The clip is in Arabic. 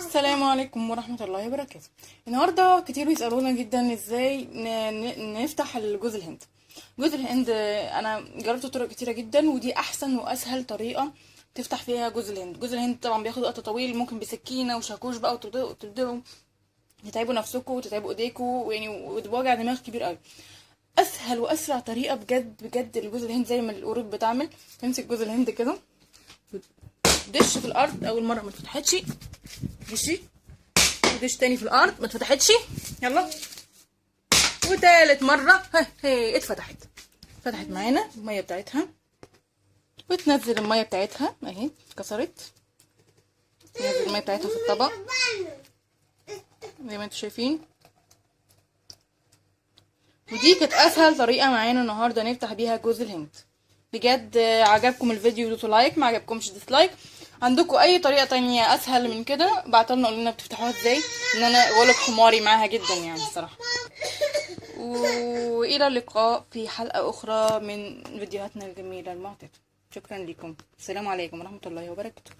السلام عليكم ورحمة الله وبركاته. النهاردة كتير بيسألونا جدا ازاي نفتح جوز الهند. جوز الهند انا جربت طرق كتيرة جدا، ودي احسن واسهل طريقة تفتح فيها جوز الهند. جوز الهند طبعا بياخد وقت طويل، ممكن بسكينة وشاكوش بقى وتبدأوا تتعبوا نفسكم وتتعبوا ايديكم ويعني ووجع دماغ كبير قوي. اسهل واسرع طريقة بجد بجد لجوز الهند زي ما القرود بتعمل. تمسك جوز الهند كده، دش في الارض. اول مرة ما اتفتحتش ماشي، ودش تاني في الارض ما اتفتحتش، يلا، وتالت مرة هي اتفتحت. فتحت معانا المية بتاعتها، وتنزل المية بتاعتها اهي، اتكسرت. تنزل المية بتاعتها في الطبق زي ما انتوا شايفين. ودي كانت اسهل طريقة معانا النهاردة نفتح بيها جوز الهند. بجد عجبكم الفيديو دوسوا لايك، ما عجبكمش ديسلايك. عندكم اي طريقة تانية اسهل من كده بعتولنا قولولنا بتفتحوها ازاي، ان انا غلب حماري معاها جدا يعني الصراحة. والى اللقاء في حلقة اخرى من فيديوهاتنا الجميلة المعتادة. شكرا لكم، السلام عليكم ورحمة الله وبركاته.